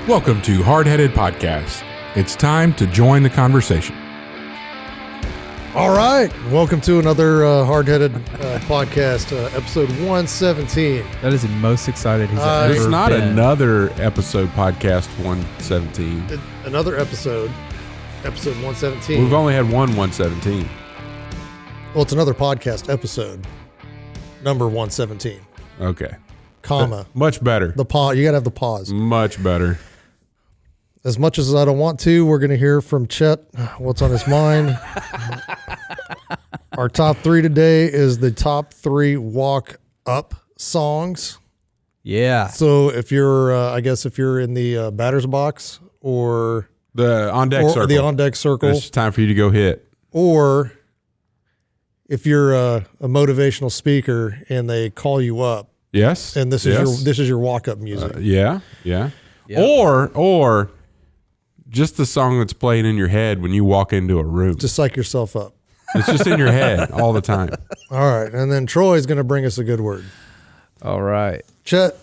Welcome to Hardheaded Podcast. It's time to join the conversation. All right. Welcome to another Hardheaded podcast, episode 117. That is the most excited he's ever It's not been. another episode, podcast 117. Another episode 117. We've only had one 117. Well, it's another podcast episode, number 117, Okay. comma. Much better. The pause. You got to have the pause. Much better. As much as I don't want to, we're going to hear from Chet what's on his mind. Our top three today is the top three walk up songs. Yeah. So if you're, I guess if you're in the batter's box or The on deck circle. the on deck circle, It's time for you to go hit. or if you're a motivational speaker and they call you up Yes. and this is your walk up music. Yeah. Yep. Or just the song that's playing in your head when you walk into a room. Just psych yourself up. It's just in your head all the time. All right, and then Troy's going to bring us a good word. All right. Chet,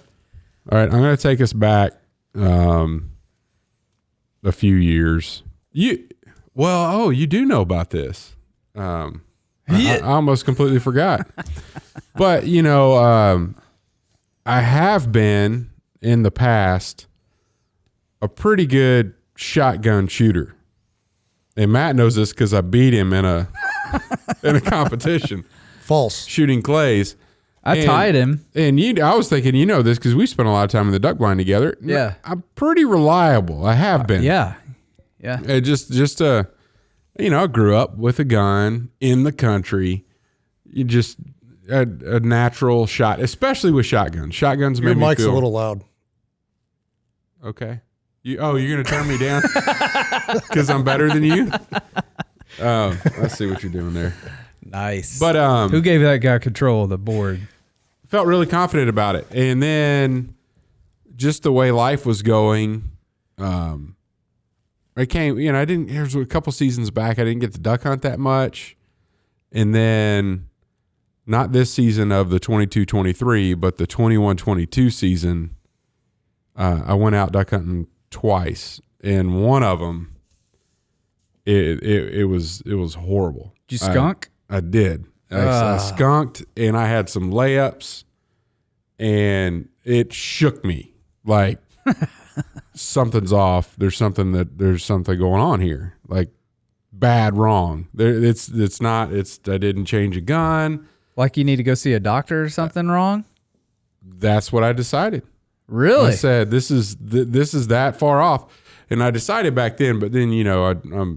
All right, I'm going to take us back a few years. You do know about this. I almost completely forgot. But, I have been in the past a pretty good shotgun shooter. And Matt knows this because I beat him in a competition false. shooting clays. I tied him. And I was thinking, you know this because we spent a lot of time in the duck blind together. Yeah. I'm pretty reliable. I have been. Yeah. Yeah. I grew up with a gun in the country. You just a natural shot, especially with shotguns. Shotguns Your made me mic's feel a little loud. okay. You're gonna turn me down because I'm better than you. Oh, I see what you're doing there. Nice. But who gave that guy control of the board? felt really confident about it, and then just the way life was going, I came. I didn't. There's a couple seasons back, I didn't get to duck hunt that much, and then not this season of the 22-23, but the 21-22 season. I went out duck hunting twice, and one of them, it was horrible. Did you skunk? I did. I skunked, and I had some layups, and it shook me like something's off. There's something going on here, like bad, wrong. It's not. I didn't change a gun. Like you need to go see a doctor or something wrong? That's what I decided. Really? I said this is that far off, and I decided back then. But then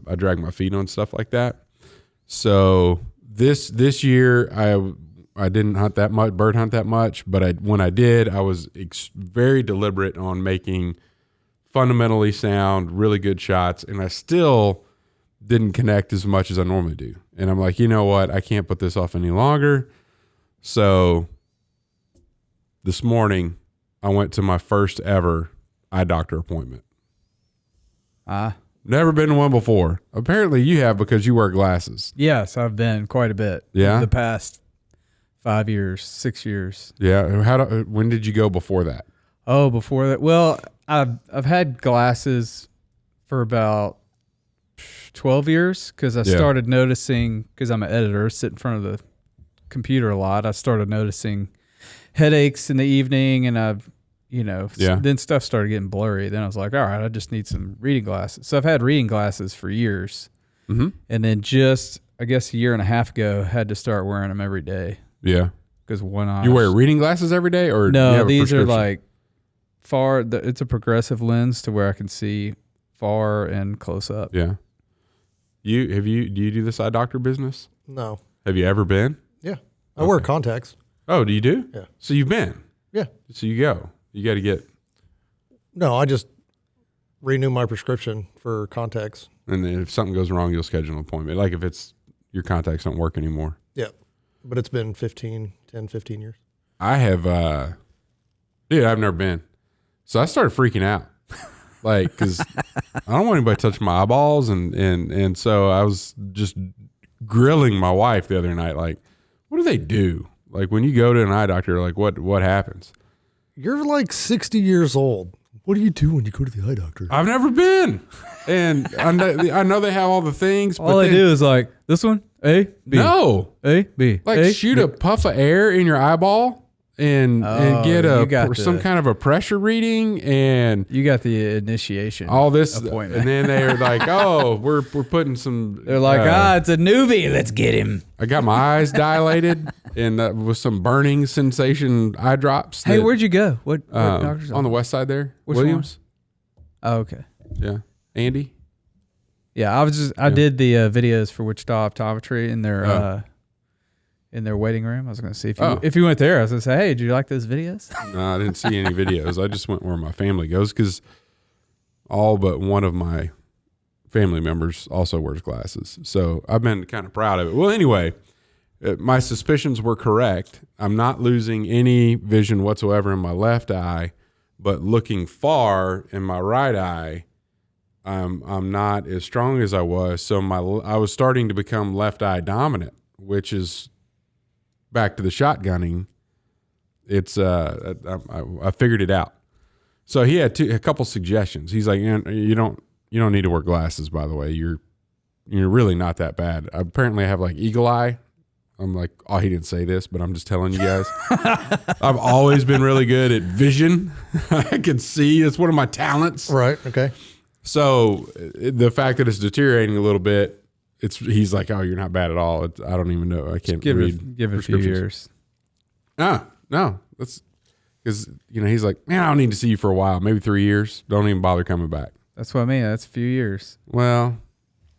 I drag my feet on stuff like that. So this year I didn't hunt that much, bird hunt that much. But when I did, I was very deliberate on making fundamentally sound, really good shots, and I still didn't connect as much as I normally do. And I'm like, you know what? I can't put this off any longer. So this morning, I went to my first ever eye doctor appointment. Never been to one before. Apparently you have because you wear glasses. Yes, I've been quite a bit. Yeah? The past 5 years, 6 years. Yeah. When did you go before that? Oh, before that. Well, I've had glasses for about 12 years because I started noticing, because I'm an editor, sit in front of the computer a lot. I started noticing headaches in the evening, and then stuff started getting blurry. Then I was like, all right, I just need some reading glasses. So I've had reading glasses for years. Mm-hmm. And then just, I guess a year and a half ago, had to start wearing them every day. Yeah. Because one eye. You wear reading glasses every day, or do you No, have a these are prescription? like it's a progressive lens to where I can see far and close up. Yeah. Do you do this eye doctor business? No. Have you ever been? Yeah. I wear contacts. Oh, do you do? Yeah. So you've been? Yeah. So you go. You got to get. No, I just renew my prescription for contacts. And then if something goes wrong, you'll schedule an appointment. Like if your contacts don't work anymore. Yeah. But it's been 10, 15 years. I have, dude, I've never been. So I started freaking out. Like, because I don't want anybody to touch my eyeballs. And so I was just grilling my wife the other night. Like, what do they do? Like when you go to an eye doctor, like what happens? You're like 60 years old. What do you do when you go to the eye doctor? I've never been. And I know they have all the things. All they do is like, this one, A, B. No. A, B. Like A, shoot B. a puff of air in your eyeball and get some kind of a pressure reading and You got the initiation all this appointment. and then they're like, oh, we're putting some. They're like, it's a newbie. Let's get him. I got my eyes dilated and with some burning sensation eye drops. Hey, where'd you go? What doctor's on the west side there? Which Williams. one? Oh, okay. Yeah, Andy. Yeah, I did the videos for Wichita Optometry in their waiting room. I was going to see if you went there. I was going to say, hey, did you like those videos? No, I didn't see any videos. I just went where my family goes because all but one of my family members also wears glasses. So I've been kind of proud of it. Well, anyway, my suspicions were correct. I'm not losing any vision whatsoever in my left eye, but looking far in my right eye, I'm not as strong as I was. So I was starting to become left eye dominant, which is back to the shotgunning. It's I figured it out. So he had a couple suggestions. He's like, you don't need to wear glasses, by the way. You're really not that bad. Apparently I have like eagle eye. I'm like, oh, he didn't say this, but I'm just telling you guys. I've always been really good at vision. I can see. It's one of my talents. Right. Okay. So the fact that it's deteriorating a little bit, he's like, oh, you're not bad at all. I don't even know. I can't read. Give it a few years. No, that's because he's like, man, I don't need to see you for a while, maybe 3 years. Don't even bother coming back. That's what I mean. That's a few years. Well,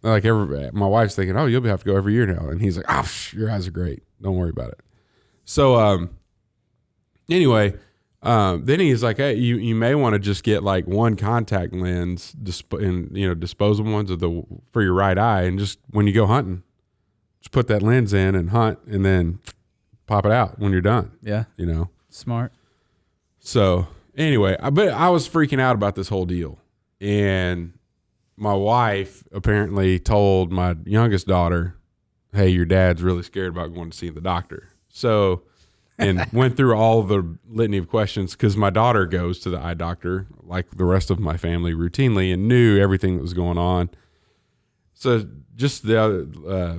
like my wife's thinking, oh, you'll have to go every year now, and he's like, oh, your eyes are great. Don't worry about it. So anyway. Then he's like, hey, you may want to just get like one contact lens disposable ones for your right eye. And just when you go hunting, just put that lens in and hunt and then pop it out when you're done. Yeah. Smart. So anyway, but I was freaking out about this whole deal. And my wife apparently told my youngest daughter, hey, your dad's really scared about going to see the doctor. So, and went through all the litany of questions because my daughter goes to the eye doctor like the rest of my family routinely and knew everything that was going on. So just it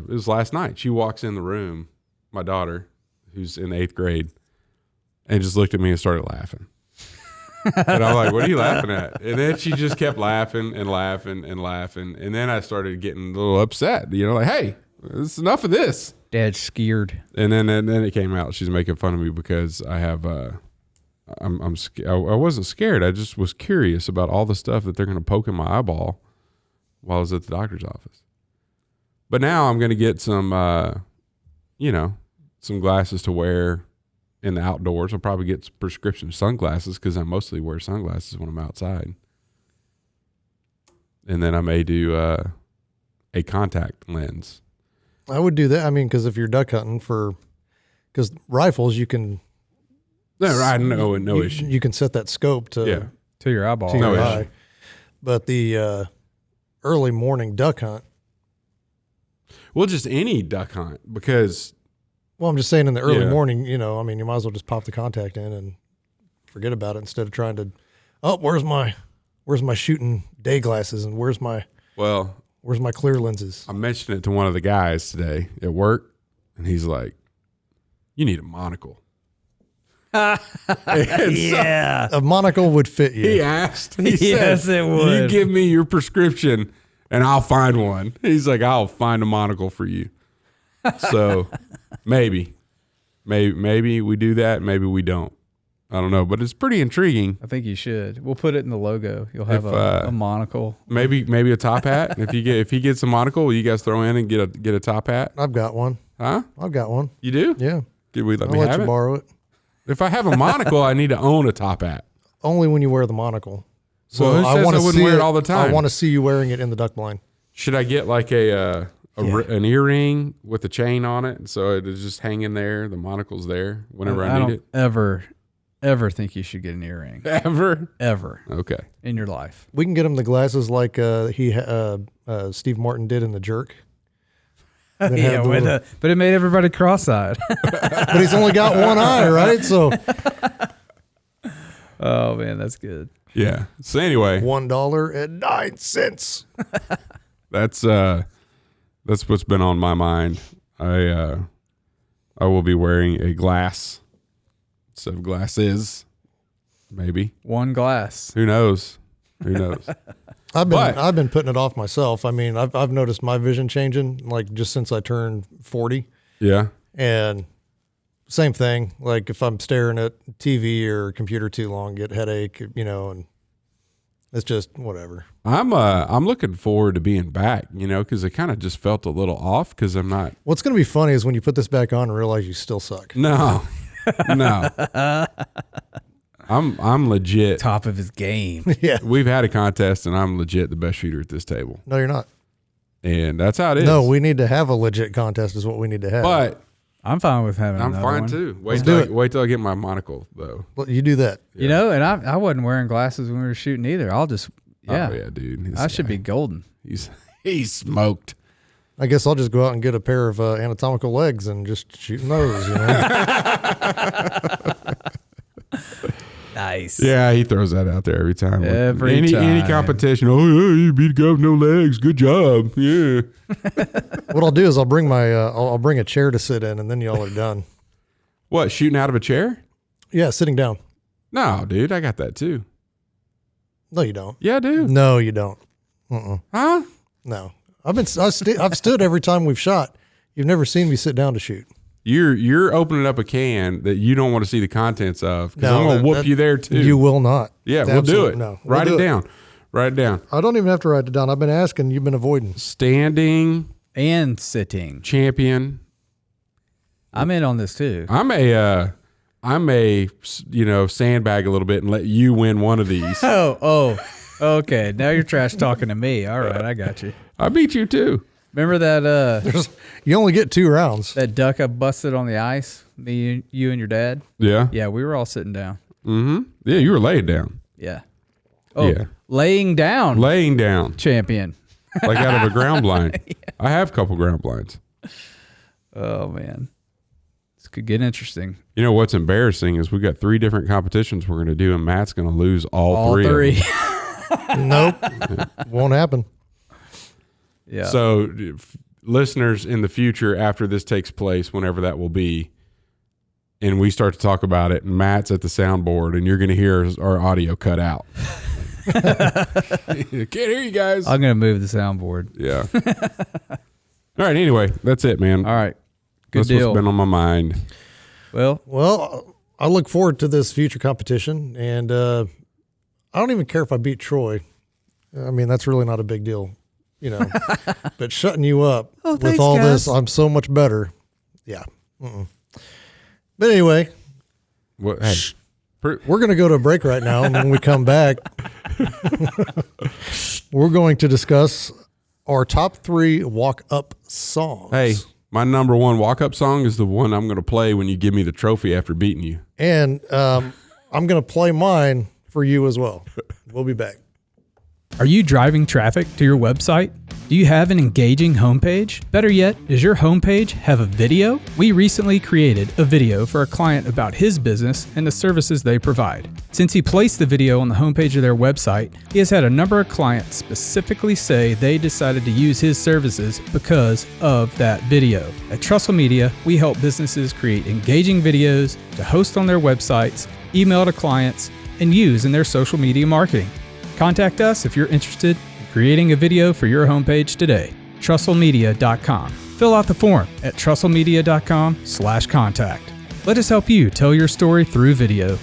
was last night. She walks in the room, my daughter, who's in 8th grade, and just looked at me and started laughing. And I'm like, what are you laughing at? And then she just kept laughing and laughing and laughing. And then I started getting a little upset, like, hey, it's enough of this. Dad's scared. And then it came out. She's making fun of me because I have, I'm scared. I wasn't scared. I just was curious about all the stuff that they're going to poke in my eyeball while I was at the doctor's office. But now I'm going to get some, some glasses to wear in the outdoors. I'll probably get some prescription sunglasses because I mostly wear sunglasses when I'm outside. And then I may do a contact lens. I would do that. I mean, because if you're duck hunting because rifles, you can. No issue. You can set that scope to your eyeball. To no your issue. eye. But the early morning duck hunt. Well, just any duck hunt because. Well, I'm just saying in the early morning, you might as well just pop the contact in and forget about it instead of trying to. Oh, where's my shooting day glasses and where's my clear lenses? I mentioned it to one of the guys today at work, and he's like, you need a monocle. Yeah. A monocle would fit you. He asked. He Yes, said, it would. You give me your prescription, and I'll find one. He's like, I'll find a monocle for you. So maybe we do that. Maybe we don't. I don't know, but it's pretty intriguing. I think you should. We'll put it in the logo. You'll have a monocle. Maybe a top hat. If he gets a monocle, will you guys throw in and get a top hat? I've got one. Huh? I've got one. You do? Yeah. Could we let I'll me let have you it? borrow it. If I have a monocle, I need to own a top hat. Only when you wear the monocle. So Well, who says I wouldn't wear it all the time? I want to see you wearing it in the duck blind. Should I get like an earring with a chain on it, so it is just hanging there? The monocle's there whenever I need it. Ever think you should get an earring? Ever? Okay. In your life? We can get him the glasses like Steve Martin did in The Jerk. But it made everybody cross-eyed. But he's only got one eye, right? So Oh man, that's good. Yeah. So anyway, $1.09. That's what's been on my mind. I will be wearing a glass instead of glasses. Maybe one glass. Who knows? Who knows? I've been putting it off myself. I mean, I've noticed my vision changing like just since I turned 40. Yeah. And same thing. Like if I'm staring at TV or computer too long, get headache, and it's just whatever. I'm looking forward to being back, because it kind of just felt a little off because I'm not. What's going to be funny is when you put this back on and realize you still suck. No. I'm legit. Top of his game. Yeah. We've had a contest and I'm legit the best shooter at this table. No, you're not. And that's how it is. No, we need to have a legit contest is what we need to have. But I'm fine with having I'm another fine one. too. Let's do it. Wait till I get my monocle though. Well, you do that. Yeah. And I wasn't wearing glasses when we were shooting either. I'll just, Oh yeah, dude. I should be golden. He's smoked. I guess I'll just go out and get a pair of anatomical legs and just shoot those, Nice. Yeah, he throws that out there every time. Every any time. competition. Oh yeah, you beat a guy with no legs. Good job. Yeah. What I'll do is I'll bring my I'll bring a chair to sit in, and then y'all are done. What, shooting out of a chair? Yeah, sitting down. No, dude, I got that too. No, you don't. Yeah, dude. No, you don't. Huh? No, I've stood every time we've shot. You've never seen me sit down to shoot. You're opening up a can that you don't want to see the contents of because No, I'm gonna whoop you there too. You will not. Yeah, we'll do it. No, Write it down. Write it down. I don't even have to write it down. I've been asking. You've been avoiding. Standing And sitting. champion. I'm in on this too. I'm a sandbag a little bit and let you win one of these. Okay. Now you're trash talking to me. All right, I got you. I beat you too. Remember that You only get 2 rounds. that duck I busted on the ice? Me, you, and your dad? Yeah. Yeah, we were all sitting down. Mm-hmm. Yeah, you were laid down. Yeah. Oh, Yeah. laying down Laying down. champion. Like out of a ground blind. Yeah. I have a couple ground blinds. Oh, man. This could get interesting. You know what's embarrassing is we got 3 different competitions we're going to do, and Matt's going to lose all three. Nope. Won't happen. Yeah. So, listeners in the future, after this takes place, whenever that will be, and we start to talk about it, and Matt's at the soundboard, and you're going to hear our audio cut out. Can't hear you guys. I'm going to move the soundboard. Yeah. All right. Anyway, that's it, man. All right. Good That's deal. what's been on my mind. Well, I look forward to this future competition, and I don't even care if I beat Troy. I mean, that's really not a big deal, But shutting you up with all this, I'm so much better. Yeah. But anyway, Hey, we're going to go to a break right now, and when we come back, we're going to discuss our top 3 walk-up songs. hey, my number 1 walk-up song is the one I'm going to play when you give me the trophy after beating you. And I'm going to play mine for you as well. We'll be back. Are you driving traffic to your website? Do you have an engaging homepage? Better yet, does your homepage have a video? We recently created a video for a client about his business and the services they provide. Since he placed the video on the homepage of their website, he has had a number of clients specifically say they decided to use his services because of that video. At Trussell Media, we help businesses create engaging videos to host on their websites, email to clients, and use in their social media marketing. Contact us if you're interested in creating a video for your homepage today. TrussellMedia.com. Fill out the form at TrussellMedia.com/contact. Let us help you tell your story through video.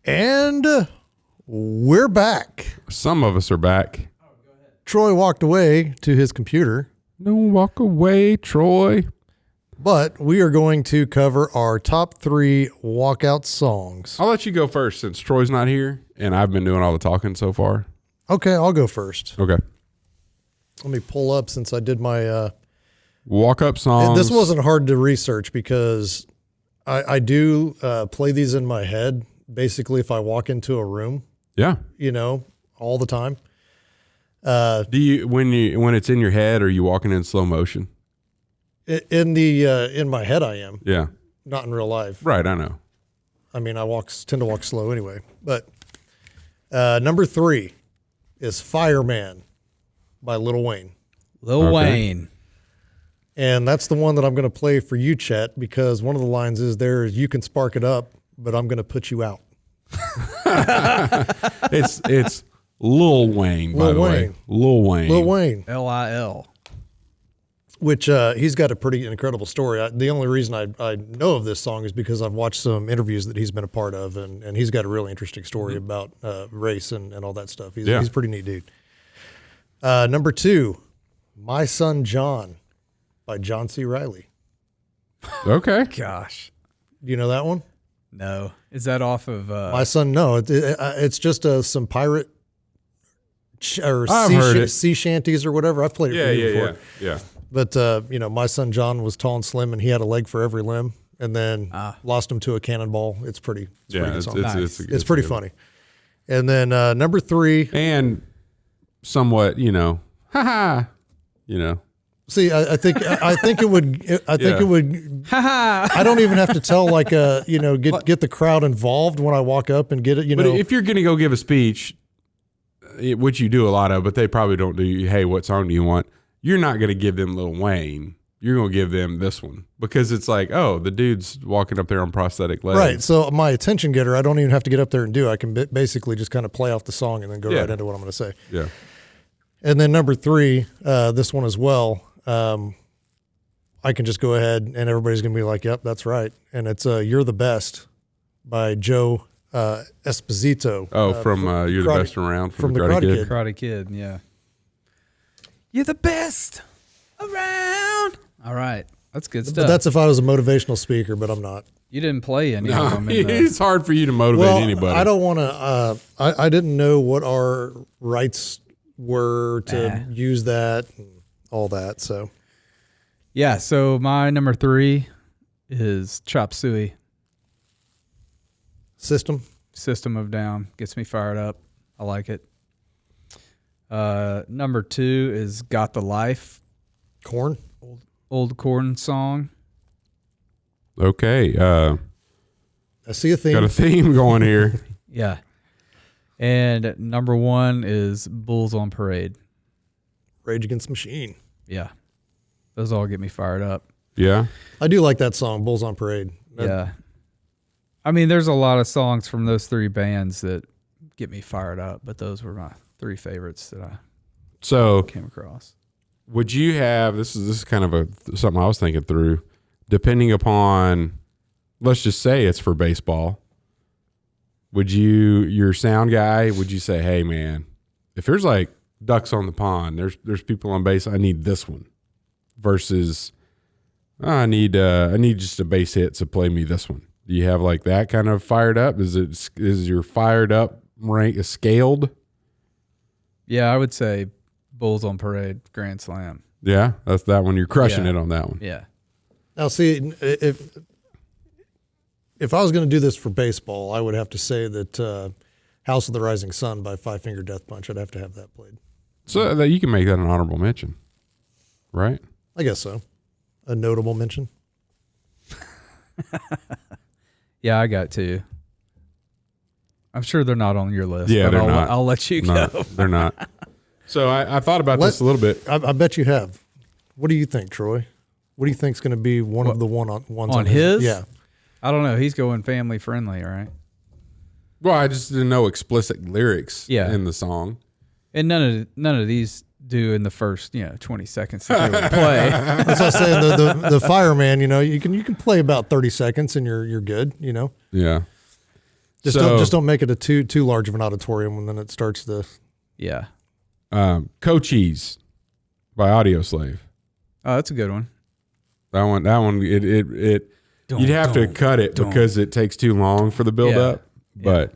And we're back. Some of us are back. Troy walked away to his computer. Don't walk away, Troy. But we are going to cover our top 3 walkout songs. I'll let you go first since Troy's not here and I've been doing all the talking so far. Okay, I'll go first. Okay. Let me pull up since I did my... walk-up songs. This wasn't hard to research because I do play these in my head, basically if I walk into a room. Yeah. All the time. Do you when it's in your head, are you walking in slow motion? In my head I am. Yeah. Not in real life. Right, I know. I mean, I tend to walk slow anyway. But number 3 is Fireman by Lil Wayne. Lil Wayne. And that's the one that I'm going to play for you, Chet, because one of the lines is you can spark it up, but I'm going to put you out. It's Lil Wayne, by the way. Lil Wayne. Lil Wayne. Lil. Which he's got a pretty incredible story. The only reason I know of this song is because I've watched some interviews that he's been a part of, and he's got a really interesting story about race and all that stuff. He's a pretty neat dude. Number 2, My Son John by John C. Reilly. Okay. Gosh. Do you know that one? No. Is that off of... My Son, no. It's just some pirate or sea shanties or whatever. I've played it for you before. Yeah. But, My Son John was tall and slim, and he had a leg for every limb, and then lost him to a cannonball. It's pretty good song. It's pretty funny. And then number 3. And somewhat, haha, See, I think it would. It would. I don't even have to tell get the crowd involved when I walk up and get it. But if you're going to go give a speech, which you do a lot of, but they probably don't do. Hey, what song do you want? You're not going to give them Lil Wayne. You're going to give them this one because it's like, oh, the dude's walking up there on prosthetic legs. Right. So my attention getter, I don't even have to get up there and do. I can basically just kind of play off the song and then go right into what I'm going to say. Yeah. And then number 3, this one as well. I can just go ahead and everybody's going to be like, yep, that's right. And it's You're the Best by Joe Esposito. Oh, from You're the Best Around from the Karate Kid. Karate Kid, yeah. You're the best around. All right. That's good stuff. But that's if I was a motivational speaker, but I'm not. You didn't play any of them. It's hard for you to motivate anybody. I don't want to, I didn't know what our rights were to use that and all that, so. Yeah, so my number 3 is Chop Suey. System of Down. Gets me fired up. I like it. Number 2 is Got the Life. Korn. Old Korn song. Okay. I see a theme. Got a theme going here. Yeah. And number 1 is Bulls on Parade. Rage Against the Machine. Yeah. Those all get me fired up. Yeah. I do like that song, Bulls on Parade. Yeah. I mean, there's a lot of songs from those 3 bands that get me fired up, but those were my 3 favorites that I came across. Would you have, this is kind of something I was thinking through, depending upon, let's just say it's for baseball. Would your sound guy, would you say, hey man, if there's like ducks on the pond, there's people on base, I need this one versus I need just a base hit, so play me this one. Do you have like that kind of fired up? Is your fired up rank scaled? Yeah, I would say Bulls on Parade, Grand Slam. Yeah, that's that one. You're crushing it on that one. Yeah. Now, see, if I was going to do this for baseball, I would have to say that House of the Rising Sun by Five Finger Death Punch, I'd have to have that played. So that you can make that an honorable mention, right? I guess so. A notable mention. Yeah, I got 2. I'm sure they're not on your list. Yeah, but they're not. I'll let you go. No, they're not. So I thought about this a little bit. I bet you have. What do you think, Troy? What do you think is going to be one of the ones on his? Yeah. I don't know. He's going family friendly, right? Well, I just didn't know explicit lyrics in the song. And none of these do in the first 20 seconds that they would play. That's what I'm saying. The Fireman, you can play about 30 seconds and you're good. Yeah. Just don't make it a too large of an auditorium, and then it starts to. Yeah. Cochise by Audioslave. Oh, that's a good one. That one. You'd have to cut it because it takes too long for the build up. But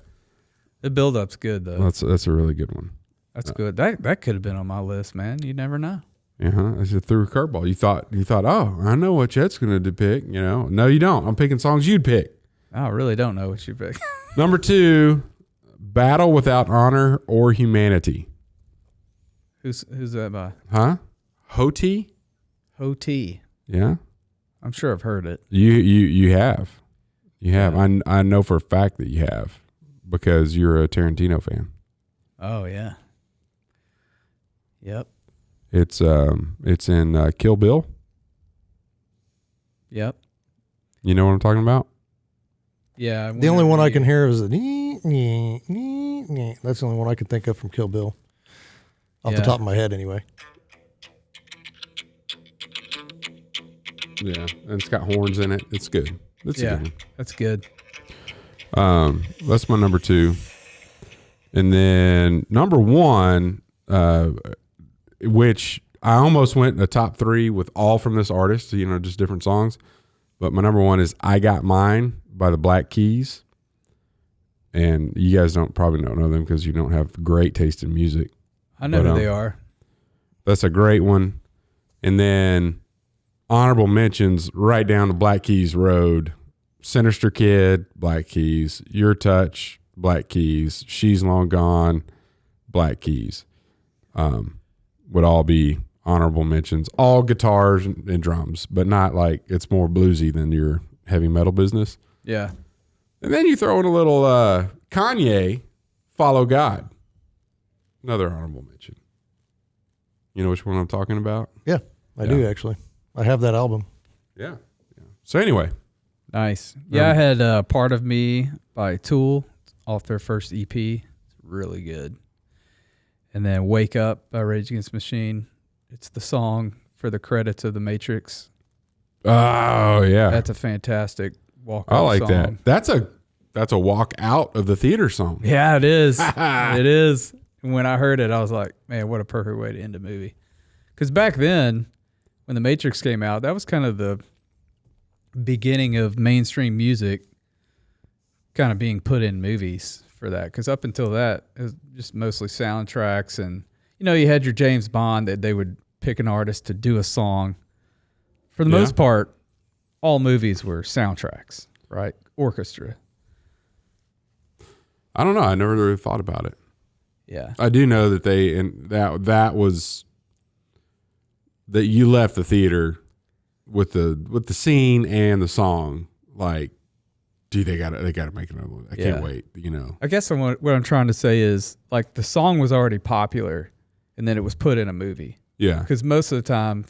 the build up's good though. That's a really good one. That's good. That could have been on my list, man. You never know. I just threw a curveball. You thought, oh, I know what Chet's going to depict. No, you don't. I'm picking songs you'd pick. I really don't know what you pick. Number 2, Battle Without Honor or Humanity. Who's that by? Huh? Hotei? Hotei. Yeah. I'm sure I've heard it. You have. You have. I know for a fact that you have because you're a Tarantino fan. Oh yeah. Yep. It's in Kill Bill. Yep. You know what I'm talking about? Yeah. The only one I can hear is the that's the only one I can think of from Kill Bill. Off the top of my head, anyway. Yeah, and it's got horns in it. It's good. It's a good one. That's good. That's my number 2. And then number 1, which I almost went a top 3 with all from this artist, just different songs. But my number 1 is I Got Mine by the Black Keys. And you guys probably don't know them because you don't have great taste in music. I know who they are. That's a great one. And then honorable mentions right down the Black Keys road. Sinister Kid, Black Keys. Your Touch, Black Keys. She's Long Gone, Black Keys. Would all be honorable mentions. All guitars and drums, but not like it's more bluesy than your heavy metal business. Yeah. And then you throw in a little Kanye, Follow God. Another honorable mention. You know which one I'm talking about? Yeah, I do actually. I have that album. Yeah. So anyway. Nice. Yeah, I had Part of Me by Tool off their first EP. It's really good. And then Wake Up by Rage Against the Machine. It's the song for the credits of The Matrix. Oh, yeah. That's a fantastic walk-out I like song. that. That's a walk out of the theater song. Yeah, it is. It is. And when I heard it, I was like, man, what a perfect way to end a movie. Because back then, when The Matrix came out, that was kind of the beginning of mainstream music kind of being put in movies for that. Because up until that, it was just mostly soundtracks. And, you had your James Bond that they would pick an artist to do a song. For the most part, all movies were soundtracks, right? Orchestra. I don't know. I never really thought about it. Yeah. I do know that that was that you left the theater with the scene and the song. Like, dude, they gotta make another one. I can't wait. I guess what I'm trying to say is like the song was already popular, and then it was put in a movie. Yeah. Because most of the time,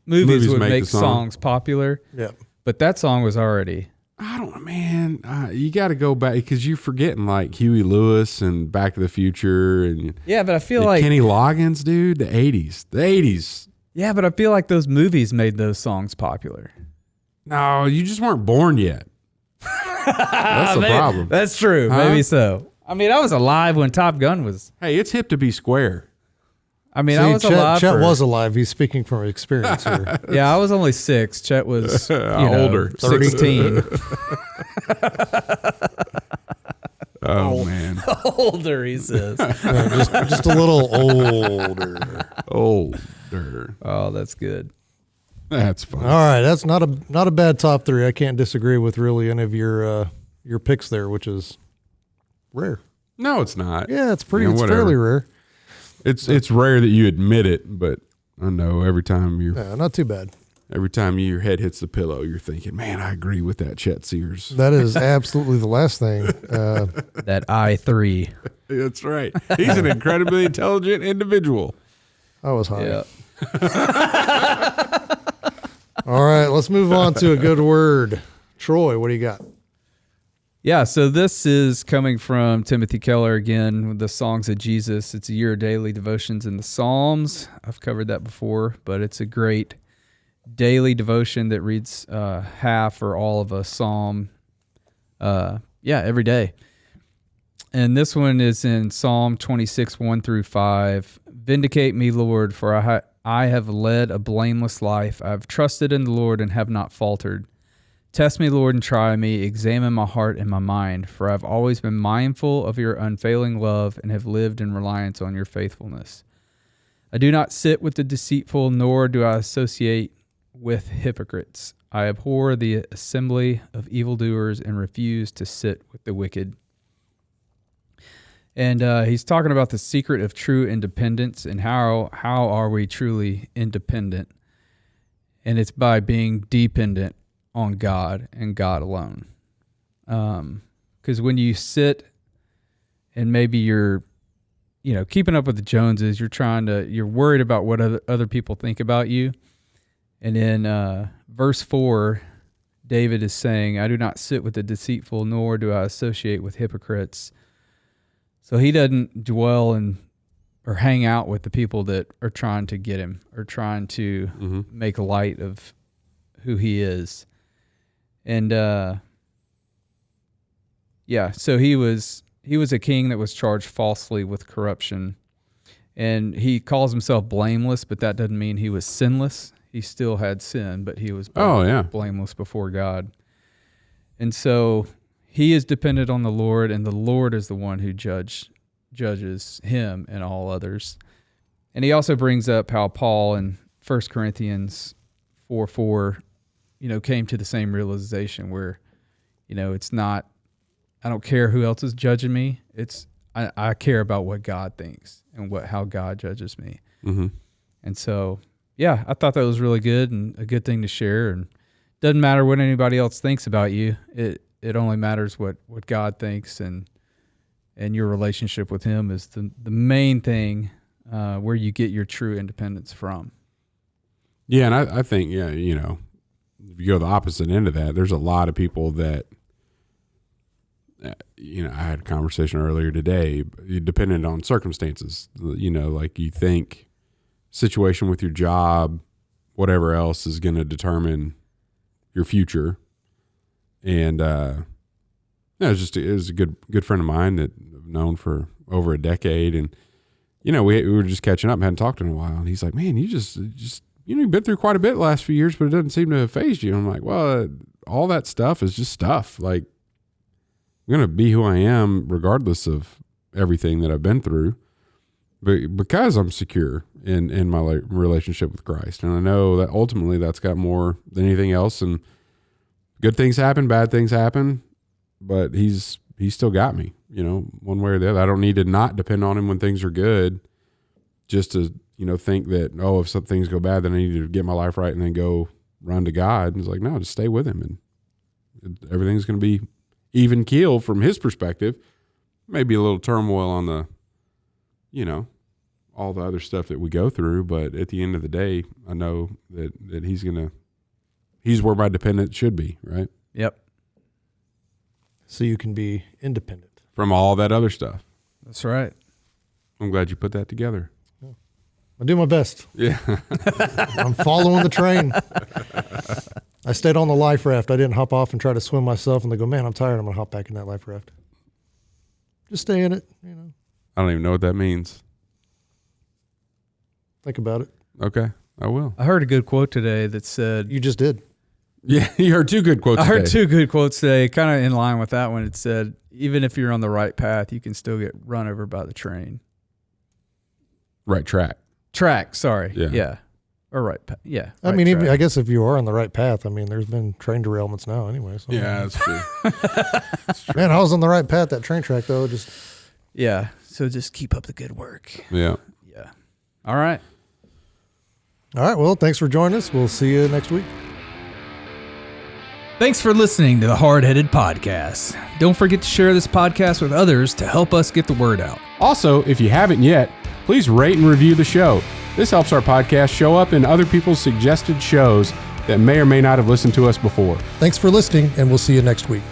movies would make songs popular. Yeah. But that song was already. I don't know, man. You got to go back because you're forgetting like Huey Lewis and Back to the Future and Yeah, but I feel like Kenny Loggins, dude. The 80s. Yeah, but I feel like those movies made those songs popular. No, you just weren't born yet. That's the problem. That's true. Huh? Maybe so. I mean, I was alive when Top Gun was. Hey, it's hip to be square. I mean, I was alive. Chet was alive. He's speaking from experience here. Yeah, I was only 6. Chet was older, 16. Oh man, Older, he says. just a little older. Oh, that's good. That's fun. All right, that's not a bad top 3. I can't disagree with really any of your picks there, which is rare. No, it's not. Yeah, it's pretty. It's fairly rare. It's rare that you admit it, but I know every time not too bad. Every time your head hits the pillow, you're thinking, "Man, I agree with that Chet Sears." That is absolutely the last thing. That I3. That's right. He's an incredibly intelligent individual. I was high. Yeah. All right, let's move on to a good word. Troy, what do you got? Yeah, so this is coming from Timothy Keller again with the Songs of Jesus. It's a year of daily devotions in the Psalms. I've covered that before, but it's a great daily devotion that reads half or all of a psalm every day. And this one is in Psalm 26, 1 through 5. Vindicate me, Lord, for I have led a blameless life. I have trusted in the Lord and have not faltered. Test me, Lord, and try me. Examine my heart and my mind, for I have always been mindful of your unfailing love and have lived in reliance on your faithfulness. I do not sit with the deceitful, nor do I associate with hypocrites. I abhor the assembly of evildoers and refuse to sit with the wicked. And he's talking about the secret of true independence and how are we truly independent. And it's by being dependent on God and God alone. Because when you sit and maybe you're, keeping up with the Joneses, you're worried about what other people think about you. And in verse 4, David is saying, I do not sit with the deceitful, nor do I associate with hypocrites. So he doesn't dwell or hang out with the people that are trying to get him or trying to make light of who he is. And so he was a king that was charged falsely with corruption. And he calls himself blameless, but that doesn't mean he was sinless. He still had sin, but he was blameless before God. And so he is dependent on the Lord, and the Lord is the one who judges him and all others. And he also brings up how Paul in 1 Corinthians 4:4, came to the same realization where, it's not, I don't care who else is judging me. It's I care about what God thinks and how God judges me. Mm-hmm. And so, I thought that was really good and a good thing to share. And doesn't matter what anybody else thinks about you. It only matters what God thinks, and your relationship with Him is the main thing where you get your true independence from. Yeah, and I think, if you go the opposite end of that, there's a lot of people that, I had a conversation earlier today, dependent on circumstances, like you think situation with your job, whatever else is going to determine your future. And it was a good friend of mine that I've known for over a decade. And, we were just catching up, hadn't talked in a while. And he's like, man, you just you've been through quite a bit the last few years, but it doesn't seem to have phased you. And I'm like, well, all that stuff is just stuff. Like, I'm going to be who I am regardless of everything that I've been through, but because I'm secure in my relationship with Christ. And I know that ultimately that's got more than anything else. And good things happen, bad things happen, but he's still got me, one way or the other. I don't need to not depend on him when things are good, just to, think that, if some things go bad, then I need to get my life right and then go run to God. And it's like, no, just stay with him. And everything's going to be even keel from his perspective. Maybe a little turmoil on the, all the other stuff that we go through. But at the end of the day, I know that he's where my dependence should be, right? Yep. So you can be independent from all that other stuff. That's right. I'm glad you put that together. I do my best. Yeah. I'm following the train. I stayed on the life raft. I didn't hop off and try to swim myself and they go, man, I'm tired. I'm going to hop back in that life raft. Just stay in it, I don't even know what that means. Think about it. Okay, I will. I heard a good quote today that said... You just did. Yeah, you heard two good quotes today. I heard two good quotes today, kind of in line with that one. It said, even if you're on the right path, you can still get run over by the train. Right track. Sorry. Yeah. Or right path. Yeah. I mean, even, I guess if you are on the right path, there's been train derailments now anyway. So yeah, that's true. That's true. Man, I was on the right path, that train track, though. Yeah. So just keep up the good work. Yeah. Yeah. All right. Well, thanks for joining us. We'll see you next week. Thanks for listening to the Hardheaded Podcast. Don't forget to share this podcast with others to help us get the word out. Also, if you haven't yet, please rate and review the show. This helps our podcast show up in other people's suggested shows that may or may not have listened to us before. Thanks for listening, and we'll see you next week.